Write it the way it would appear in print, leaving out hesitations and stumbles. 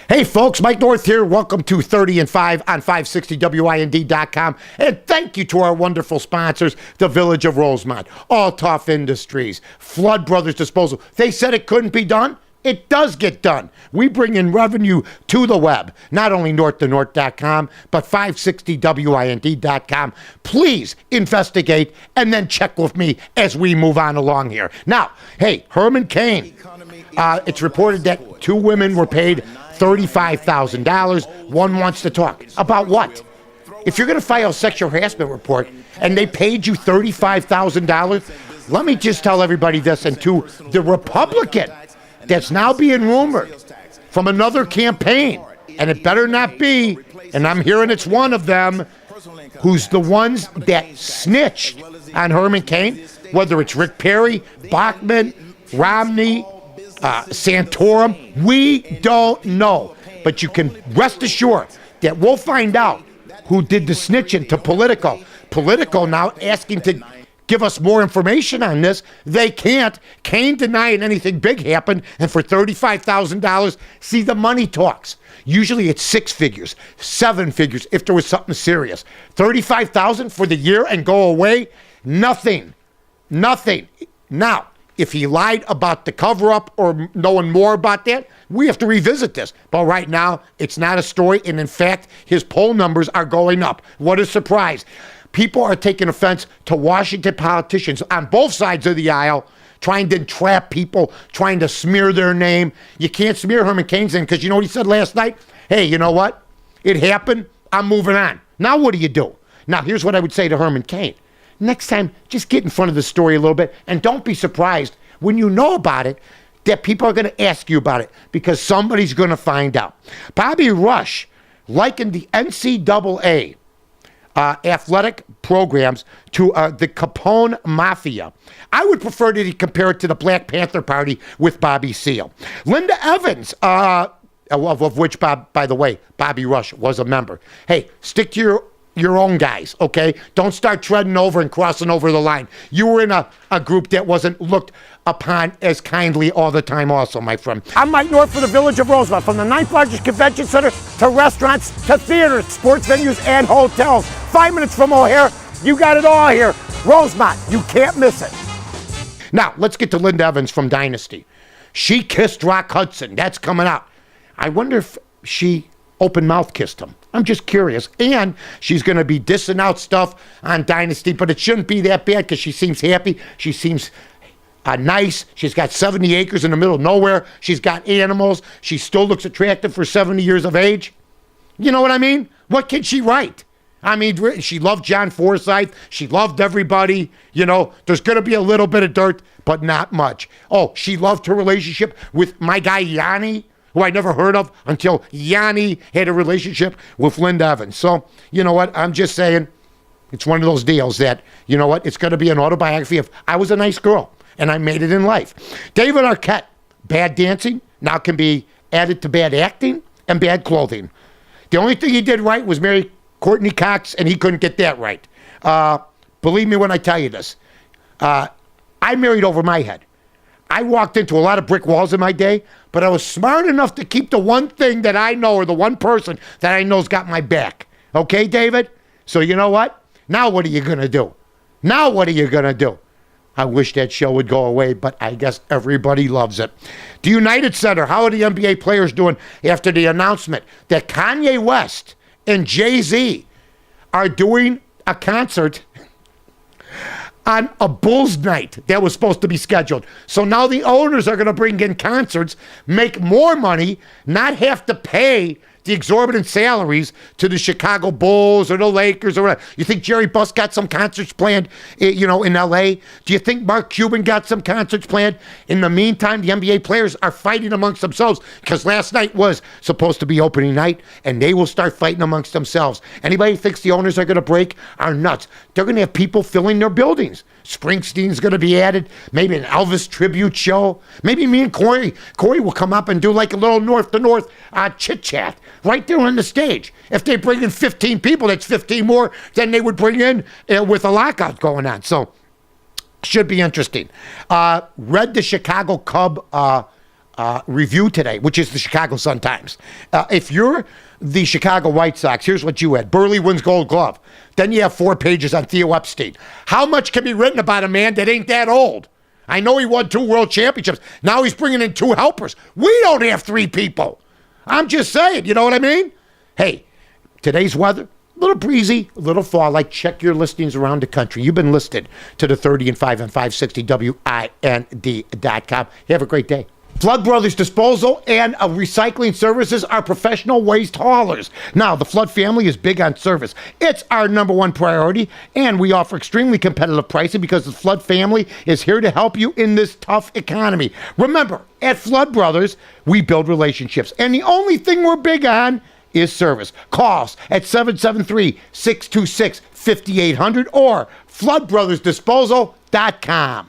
Hey folks, Mike North here. Welcome to 30 and 5 on 560WIND.com. And thank you to our wonderful sponsors, the Village of Rosemont, Altoff Industries, Flood Brothers Disposal. They said it couldn't be done. It does get done. We bring in revenue to the web, not only north2north.com, but 560WIND.com. Please investigate and then check with me as we move on along here. Now, hey, Herman Cain. It's reported that two women were paid $35,000. One wants to talk. About what? If you're going to file a sexual harassment report and they paid you $35,000, let me just tell everybody this, and to the Republican that's now being rumored from another campaign, and it better not be, and I'm hearing it's one of them, who's the ones that snitched on Herman Cain, whether it's Rick Perry, Bachmann, Romney, Santorum, we don't know. But you can rest assured that we'll find out who did the snitching to Politico. Politico now asking to give us more information on this. They can't. Cain denying anything big happened, and for $35,000, see, the money talks. Usually it's 6 figures, 7 figures if there was something serious. $35,000 for the year and go away? Nothing. Now, if he lied about the cover-up or knowing more about that, we have to revisit this. But right now, it's not a story, and in fact, his poll numbers are going up. What a surprise. People are taking offense to Washington politicians on both sides of the aisle, trying to entrap people, trying to smear their name. You can't smear Herman Cain's name because you know what he said last night? Hey, you know what? It happened. I'm moving on. Now what do you do? Now, here's what I would say to Herman Cain. Next time, just get in front of the story a little bit, and don't be surprised when you know about it that people are going to ask you about it because somebody's going to find out. Bobby Rush likened the NCAA athletic programs to the Capone Mafia. I would prefer that he compare it to the Black Panther Party with Bobby Seale. Linda Evans, of which, by the way, Bobby Rush was a member. Hey, stick to your own guys, okay? Don't start treading over and crossing over the line. You were in a group that wasn't looked upon as kindly all the time also, my friend. I'm Mike North for the Village of Rosemont. From the 9th largest convention center to restaurants to theaters, sports venues, and hotels. 5 minutes from O'Hare, you got it all here. Rosemont, you can't miss it. Now, let's get to Linda Evans from Dynasty. She kissed Rock Hudson. That's coming out. I wonder if she open mouth kissed him. I'm just curious. And she's going to be dissing out stuff on Dynasty, but it shouldn't be that bad because she seems happy. She seems nice. She's got 70 acres in the middle of nowhere. She's got animals. She still looks attractive for 70 years of age. You know what I mean? What can she write? I mean, she loved John Forsythe. She loved everybody. You know, there's going to be a little bit of dirt, but not much. Oh, she loved her relationship with my guy Yanni, who I never heard of until Yanni had a relationship with Linda Evans. So, you know what? I'm just saying it's one of those deals that, you know what? It's going to be an autobiography of I was a nice girl and I made it in life. David Arquette, bad dancing now can be added to bad acting and bad clothing. The only thing he did right was marry Courtney Cox, and he couldn't get that right. Believe me when I tell you this. I married over my head. I walked into a lot of brick walls in my day, but I was smart enough to keep the one thing that I know or the one person that I know's got my back. Okay, David? So you know what? Now what are you going to do? I wish that show would go away, but I guess everybody loves it. The United Center, how are the NBA players doing after the announcement that Kanye West and Jay-Z are doing a concert on a Bulls night that was supposed to be scheduled? So now the owners are going to bring in concerts, make more money, not have to pay the exorbitant salaries to the Chicago Bulls or the Lakers or whatever. You think Jerry Buss got some concerts planned, in L.A.? Do you think Mark Cuban got some concerts planned? In the meantime, the NBA players are fighting amongst themselves because last night was supposed to be opening night, and they will start fighting amongst themselves. Anybody who thinks the owners are going to break are nuts. They're going to have people filling their buildings. Springsteen's going to be added. Maybe an Elvis tribute show. Maybe me and Corey will come up and do like a little north to north chit-chat right there on the stage. If they bring in 15 people, that's 15 more than they would bring in with a lockout going on. So, should be interesting. Read the Chicago Cub review today, which is the Chicago Sun-Times. If you're the Chicago White Sox, here's what you had. Burley wins Gold Glove. Then you have 4 pages on Theo Epstein. How much can be written about a man that ain't that old? I know he won 2 world championships. Now he's bringing in 2 helpers. We don't have 3 people. I'm just saying, you know what I mean? Hey, today's weather, a little breezy, a little fall. Like, check your listings around the country. You've been listed to the 30 and 5 and 560 WIND.com. You have a great day. Flood Brothers Disposal and Recycling Services are professional waste haulers. Now, the Flood family is big on service. It's our #1 priority, and we offer extremely competitive pricing because the Flood family is here to help you in this tough economy. Remember, at Flood Brothers, we build relationships, and the only thing we're big on is service. Call us at 773-626-5800 or floodbrothersdisposal.com.